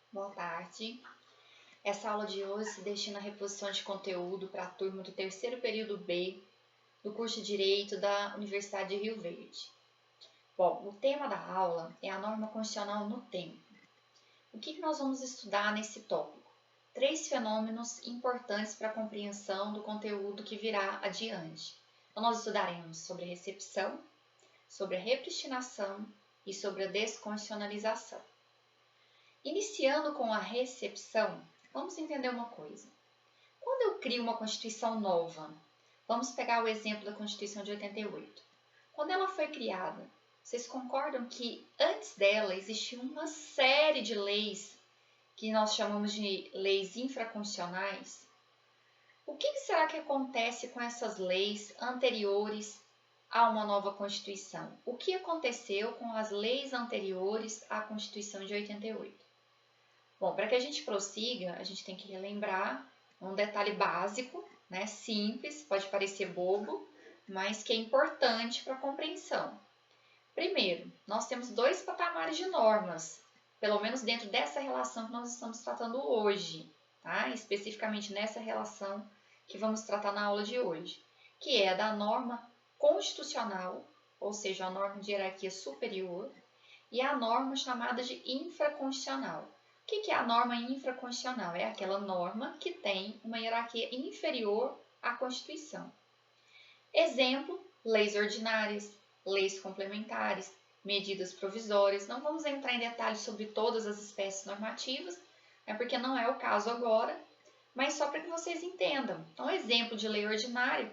Boa tarde. Essa aula de hoje se destina à reposição de conteúdo para a turma do terceiro período B do curso de Direito da Universidade de Rio Verde. Bom, o tema da aula é a norma constitucional no tempo. O que nós vamos estudar nesse tópico? 3 fenômenos importantes para a compreensão do conteúdo que virá adiante. Então, nós estudaremos sobre a recepção, sobre a repristinação e sobre a desconstitucionalização. Iniciando com a recepção, vamos entender uma coisa. Quando eu crio uma Constituição nova, vamos pegar o exemplo da Constituição de 88. Quando ela foi criada, vocês concordam que antes dela existia uma série de leis que nós chamamos de leis infraconstitucionais? O que será que acontece com essas leis anteriores a uma nova Constituição? O que aconteceu com as leis anteriores à Constituição de 88? Bom, para que a gente prossiga, a gente tem que relembrar um detalhe básico, né, simples, pode parecer bobo, mas que é importante para a compreensão. Primeiro, nós temos 2 patamares de normas, pelo menos dentro dessa relação que nós estamos tratando hoje, tá? Especificamente nessa relação que vamos tratar na aula de hoje, que é a da norma constitucional, ou seja, a norma de hierarquia superior, e a norma chamada de infraconstitucional. O que é a norma infraconstitucional? É aquela norma que tem uma hierarquia inferior à Constituição. Exemplo, leis ordinárias, leis complementares, medidas provisórias. Não vamos entrar em detalhes sobre todas as espécies normativas, porque não é o caso agora, mas só para que vocês entendam. Então, exemplo de lei ordinária,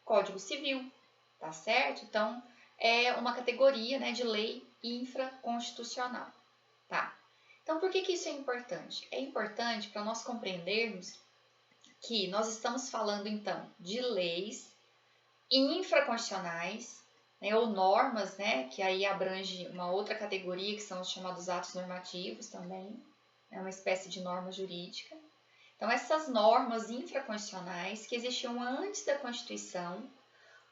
Código Civil, tá certo? Então, é uma categoria, né, de lei infraconstitucional, tá? Então, por que isso é importante? É importante para nós compreendermos que nós estamos falando, então, de leis infraconstitucionais, né, ou normas, né, que aí abrange uma outra categoria, que são os chamados atos normativos também, é uma espécie de norma jurídica. Então, essas normas infraconstitucionais que existiam antes da Constituição,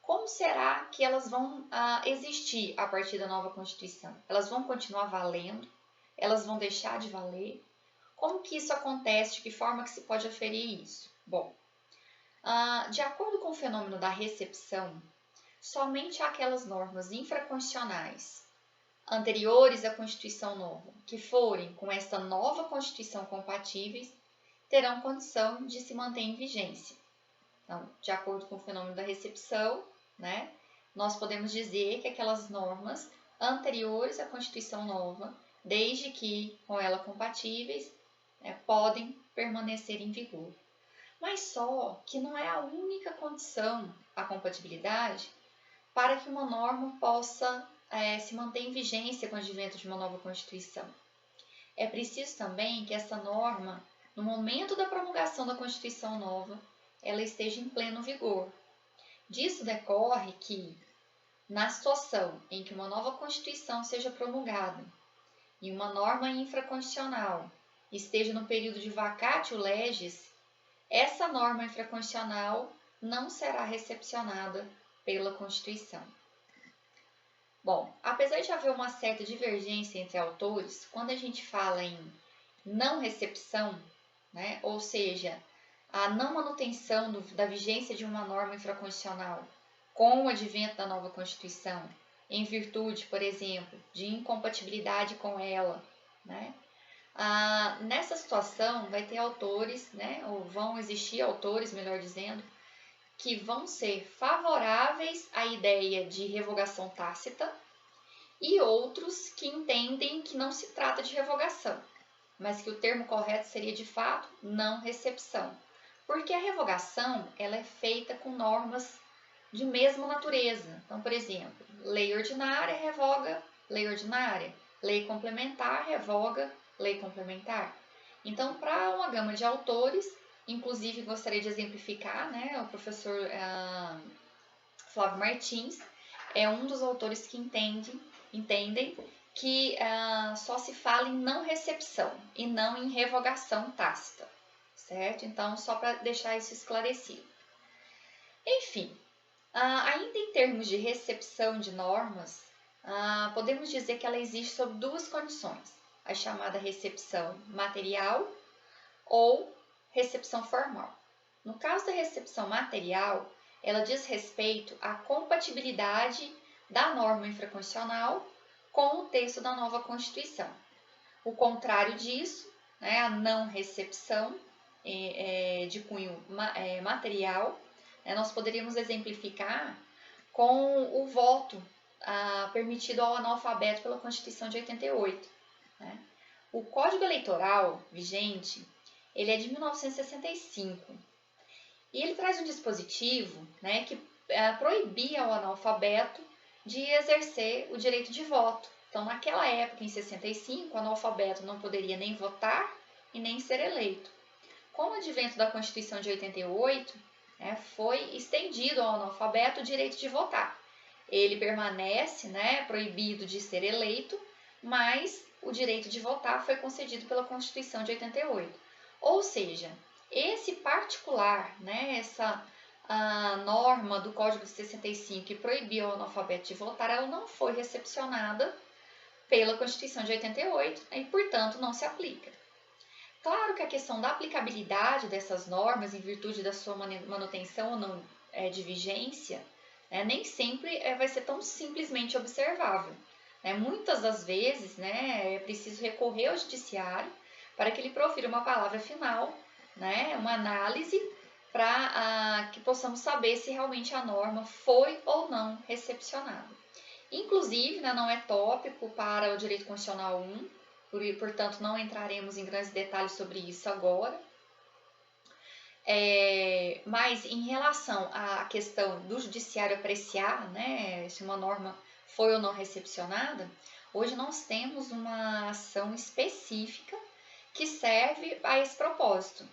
como será que elas vão existir a partir da nova Constituição? Elas vão continuar valendo? Elas vão deixar de valer? Como que isso acontece? De que forma que se pode aferir isso? Bom, de acordo com o fenômeno da recepção, somente aquelas normas infraconstitucionais anteriores à Constituição nova, que forem com esta nova Constituição compatíveis, terão condição de se manter em vigência. Então, de acordo com o fenômeno da recepção, né, nós podemos dizer que aquelas normas anteriores à Constituição nova, desde que com ela compatíveis, podem permanecer em vigor. Mas só que não é a única condição, a compatibilidade, para que uma norma possa se manter em vigência com o advento de uma nova Constituição. É preciso também que essa norma, no momento da promulgação da Constituição nova, ela esteja em pleno vigor. Disso decorre que, na situação em que uma nova Constituição seja promulgada e uma norma infraconstitucional esteja no período de vacatio legis, essa norma infraconstitucional não será recepcionada pela Constituição. Bom, apesar de haver uma certa divergência entre autores, quando a gente fala em não recepção, né, ou seja, a não manutenção da vigência de uma norma infraconstitucional com o advento da nova Constituição, em virtude, por exemplo, de incompatibilidade com ela, né? Nessa situação, vai ter autores, né, ou vão existir autores, melhor dizendo, que vão ser favoráveis à ideia de revogação tácita e outros que entendem que não se trata de revogação, mas que o termo correto seria, de fato, não recepção. Porque a revogação ela é feita com normas de mesma natureza. Então, por exemplo, lei ordinária revoga lei ordinária, lei complementar revoga lei complementar. Então, para uma gama de autores, inclusive gostaria de exemplificar, né, o professor Flávio Martins é um dos autores que entendem que só se fala em não recepção e não em revogação tácita, certo? Então, só para deixar isso esclarecido. Enfim, ainda em termos de recepção de normas, podemos dizer que ela existe sob 2 condições. a chamada recepção material ou recepção formal. No caso da recepção material, ela diz respeito à compatibilidade da norma infraconstitucional com o texto da nova Constituição. O contrário disso, né, a não recepção de cunho material, nós poderíamos exemplificar com o voto permitido ao analfabeto pela Constituição de 88. Né? O Código Eleitoral vigente, ele é de 1965 e ele traz um dispositivo, né, que proibia ao analfabeto de exercer o direito de voto. Então, naquela época, em 65, o analfabeto não poderia nem votar e nem ser eleito. Com o advento da Constituição de 88, foi estendido ao analfabeto o direito de votar. Ele permanece, proibido de ser eleito, mas o direito de votar foi concedido pela Constituição de 88. Ou seja, esse particular, essa norma do Código de 65 que proibia o analfabeto de votar, ela não foi recepcionada pela Constituição de 88 e, portanto, não se aplica. Claro que a questão da aplicabilidade dessas normas, em virtude da sua manutenção ou não de vigência, nem sempre vai ser tão simplesmente observável. Muitas das vezes é preciso recorrer ao judiciário para que ele profira uma palavra final, uma análise, para que possamos saber se realmente a norma foi ou não recepcionada. Inclusive, não é tópico para o Direito Constitucional 1, portanto, não entraremos em grandes detalhes sobre isso agora. Mas em relação à questão do judiciário apreciar, se uma norma foi ou não recepcionada, hoje nós temos uma ação específica que serve a esse propósito,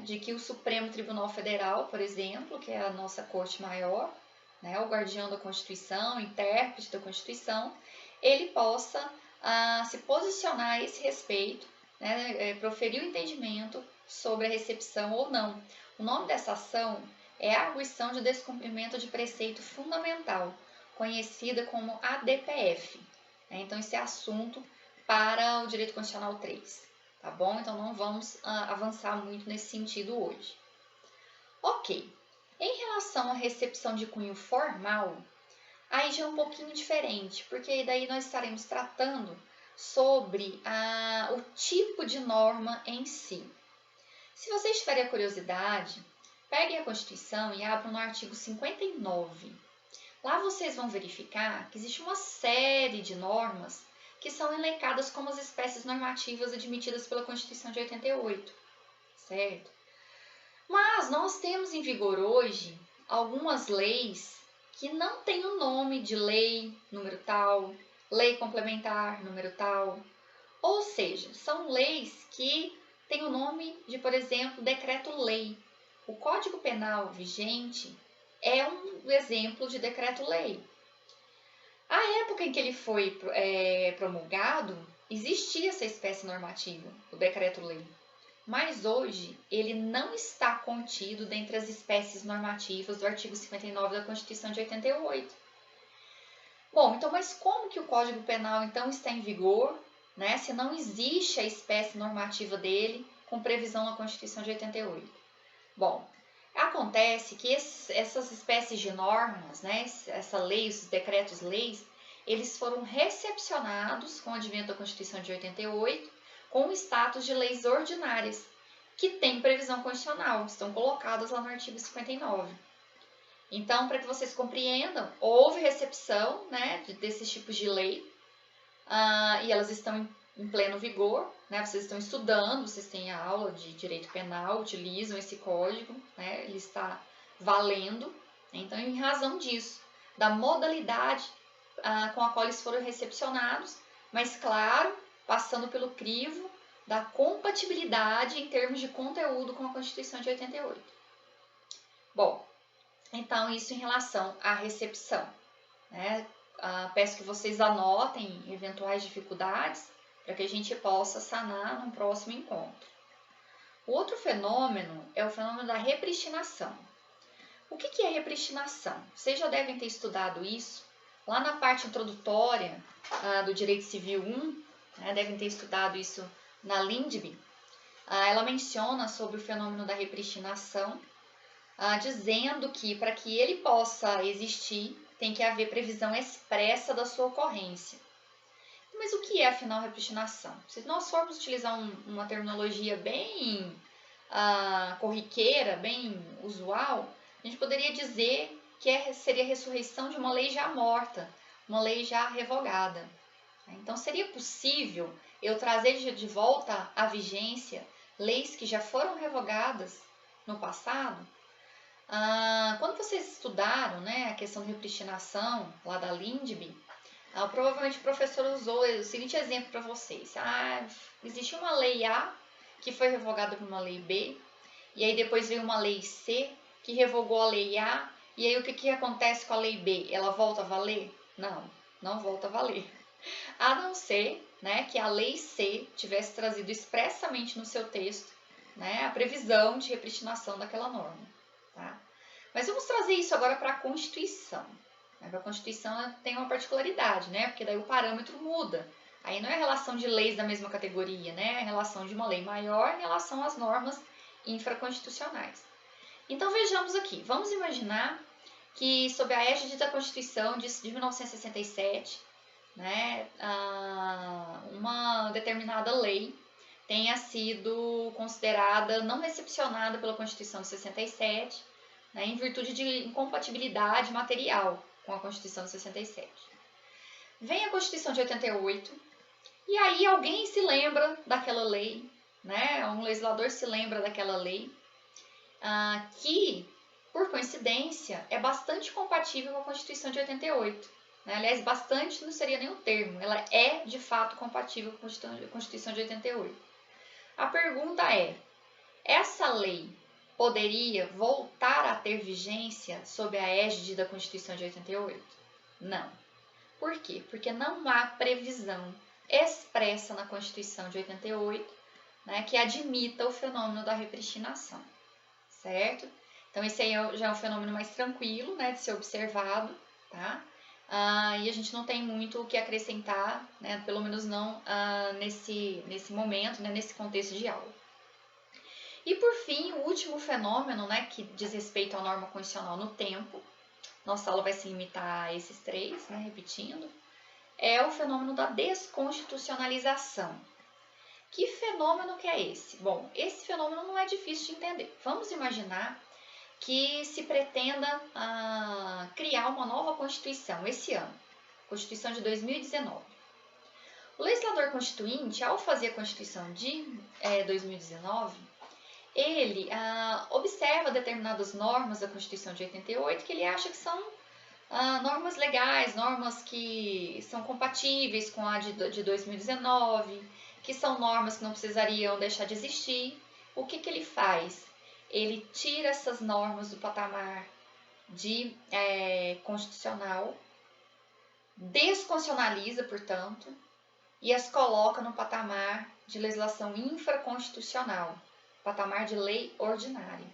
de que o Supremo Tribunal Federal, por exemplo, que é a nossa Corte Maior, o guardião da Constituição, intérprete da Constituição, ele possa se posicionar a esse respeito, proferir o entendimento sobre a recepção ou não. O nome dessa ação é a arguição de descumprimento de preceito fundamental, conhecida como ADPF. Então, esse é assunto para o Direito Constitucional 3, tá bom? Então, não vamos avançar muito nesse sentido hoje. Ok. Em relação à recepção de cunho formal, aí já é um pouquinho diferente, porque daí nós estaremos tratando sobre o tipo de norma em si. Se vocês tiverem a curiosidade, peguem a Constituição e abram no artigo 59. Lá vocês vão verificar que existe uma série de normas que são elencadas como as espécies normativas admitidas pela Constituição de 88, certo? Mas nós temos em vigor hoje algumas leis que não têm o nome de lei número tal, lei complementar número tal, ou seja, são leis que têm o nome de, por exemplo, decreto-lei. O Código Penal vigente é um exemplo de decreto-lei. À época em que ele foi promulgado, existia essa espécie normativa, o decreto-lei. Mas hoje ele não está contido dentre as espécies normativas do artigo 59 da Constituição de 88. Bom, então, mas como que o Código Penal então está em vigor, se não existe a espécie normativa dele com previsão na Constituição de 88? Bom, acontece que essas espécies de normas, essa lei, esses decretos-leis, eles foram recepcionados com o advento da Constituição de 88, com o status de leis ordinárias, que têm previsão constitucional, estão colocadas lá no artigo 59. Então, para que vocês compreendam, houve recepção desses tipos de lei, e elas estão em pleno vigor, vocês estão estudando, vocês têm a aula de direito penal, utilizam esse código, ele está valendo. Então, em razão disso, da modalidade com a qual eles foram recepcionados, mas, claro, passando pelo crivo da compatibilidade em termos de conteúdo com a Constituição de 88. Bom, então isso em relação à recepção. Peço que vocês anotem eventuais dificuldades para que a gente possa sanar no próximo encontro. O outro fenômeno é o fenômeno da repristinação. O que é repristinação? Vocês já devem ter estudado isso lá na parte introdutória do Direito Civil 1, né, devem ter estudado isso na Lindbe, ela menciona sobre o fenômeno da repristinação, dizendo que para que ele possa existir, tem que haver previsão expressa da sua ocorrência. Mas o que é, afinal, repristinação? Se nós formos utilizar uma terminologia bem corriqueira, bem usual, a gente poderia dizer que seria a ressurreição de uma lei já morta, uma lei já revogada. Então, seria possível eu trazer de volta à vigência leis que já foram revogadas no passado? Quando vocês estudaram, né, a questão de repristinação lá da Lindbe, provavelmente o professor usou o seguinte exemplo para vocês. Existe uma lei A que foi revogada por uma lei B, e aí depois veio uma lei C que revogou a lei A, e aí o que acontece com a lei B? Ela volta a valer? Não, não volta a valer. A não ser, né, que a lei C tivesse trazido expressamente no seu texto, né, a previsão de repristinação daquela norma. Tá? Mas vamos trazer isso agora para a Constituição. A Constituição tem uma particularidade, né? Porque daí o parâmetro muda. Aí não é a relação de leis da mesma categoria, né? É a relação de uma lei maior em relação às normas infraconstitucionais. Então vejamos aqui. Vamos imaginar que sob a égide da Constituição de 1967, né, uma determinada lei tenha sido considerada não recepcionada pela Constituição de 67, né, em virtude de incompatibilidade material com a Constituição de 67. Vem a Constituição de 88, e aí alguém se lembra daquela lei, né, um legislador se lembra daquela lei, que, por coincidência, é bastante compatível com a Constituição de 88. Né? Aliás, bastante não seria nem o termo, ela é de fato compatível com a Constituição de 88. A pergunta é: essa lei poderia voltar a ter vigência sob a égide da Constituição de 88? Não. Por quê? Porque não há previsão expressa na Constituição de 88, né, que admita o fenômeno da repristinação, certo? Então, esse aí já é um fenômeno mais tranquilo, né, de ser observado, tá? E a gente não tem muito o que acrescentar, né, pelo menos não nesse momento, né, nesse contexto de aula. E, por fim, o último fenômeno, né, que diz respeito à norma constitucional no tempo, nossa aula vai se limitar a esses três, né, repetindo, é o fenômeno da desconstitucionalização. Que fenômeno que é esse? Bom, esse fenômeno não é difícil de entender. Vamos imaginar que se pretenda criar uma nova Constituição esse ano, Constituição de 2019. O legislador constituinte, ao fazer a Constituição de 2019, ele observa determinadas normas da Constituição de 88 que ele acha que são normas legais, normas que são compatíveis com a de 2019, que são normas que não precisariam deixar de existir. O que ele faz? Ele tira essas normas do patamar de constitucional, desconstitucionaliza, portanto, e as coloca no patamar de legislação infraconstitucional, patamar de lei ordinária.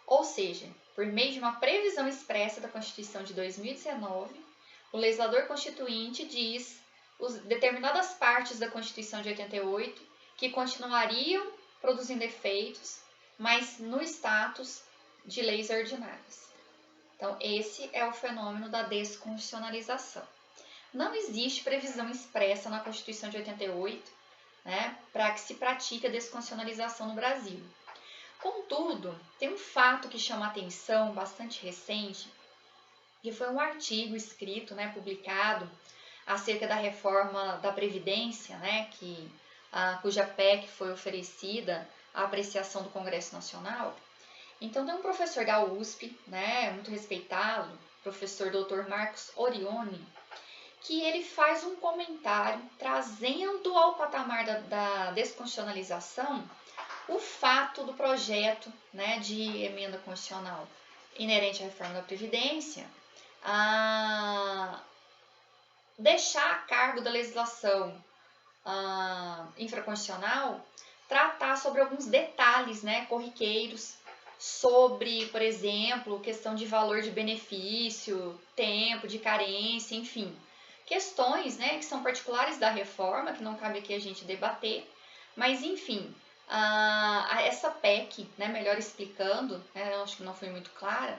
Ou seja, por meio de uma previsão expressa da Constituição de 2019, o legislador constituinte diz determinadas partes da Constituição de 88 que continuariam produzindo efeitos, mas no status de leis ordinárias. Então, esse é o fenômeno da desconstitucionalização. Não existe previsão expressa na Constituição de 88, né, para que se pratique a desconstitucionalização no Brasil. Contudo, tem um fato que chama a atenção, bastante recente, que foi um artigo escrito, né, publicado, acerca da reforma da Previdência, né, cuja PEC foi oferecida à apreciação do Congresso Nacional. Então, tem um professor da USP, né, muito respeitado, professor Dr. Marcos Orione, que ele faz um comentário trazendo ao patamar da desconstitucionalização o fato do projeto, né, de emenda constitucional inerente à reforma da Previdência deixar a cargo da legislação infraconstitucional tratar sobre alguns detalhes, né, corriqueiros, sobre, por exemplo, questão de valor de benefício, tempo de carência, enfim, questões, né, que são particulares da reforma, que não cabe aqui a gente debater, mas enfim, essa PEC, né, melhor explicando, né, eu acho que não foi muito clara,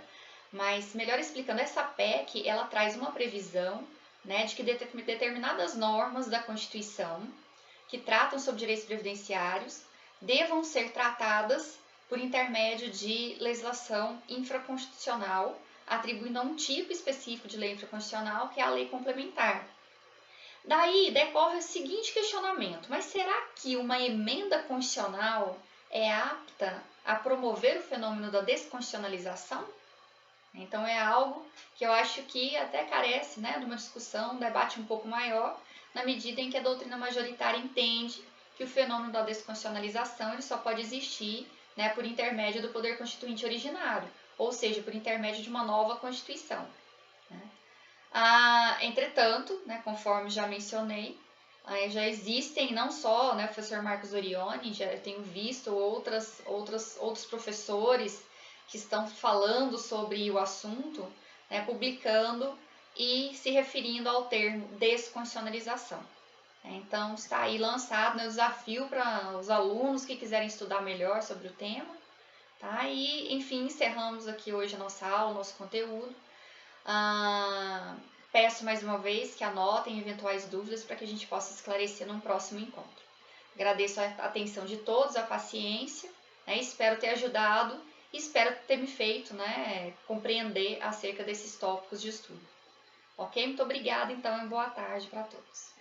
mas melhor explicando, essa PEC, ela traz uma previsão, né, de que determinadas normas da Constituição que tratam sobre direitos previdenciários devam ser tratadas por intermédio de legislação infraconstitucional, atribuindo a um tipo específico de lei infraconstitucional, que é a lei complementar. Daí decorre o seguinte questionamento: mas será que uma emenda constitucional é apta a promover o fenômeno da desconstitucionalização? Então é algo que eu acho que até carece, né, de uma discussão, um debate um pouco maior, na medida em que a doutrina majoritária entende que o fenômeno da desconstitucionalização ele só pode existir, né, por intermédio do poder constituinte originário, ou seja, por intermédio de uma nova Constituição. Né? Entretanto, né, conforme já mencionei, já existem não só, né, o professor Marcos Orioni, já tenho visto outros professores que estão falando sobre o assunto, né, publicando e se referindo ao termo desconstitucionalização. Então, está aí lançado, né, o desafio para os alunos que quiserem estudar melhor sobre o tema. Tá? E, enfim, encerramos aqui hoje a nossa aula, o nosso conteúdo. Peço mais uma vez que anotem eventuais dúvidas para que a gente possa esclarecer num próximo encontro. Agradeço a atenção de todos, a paciência, né? Espero ter ajudado e espero ter me feito, né, compreender acerca desses tópicos de estudo. Ok? Muito obrigada, então, e boa tarde para todos.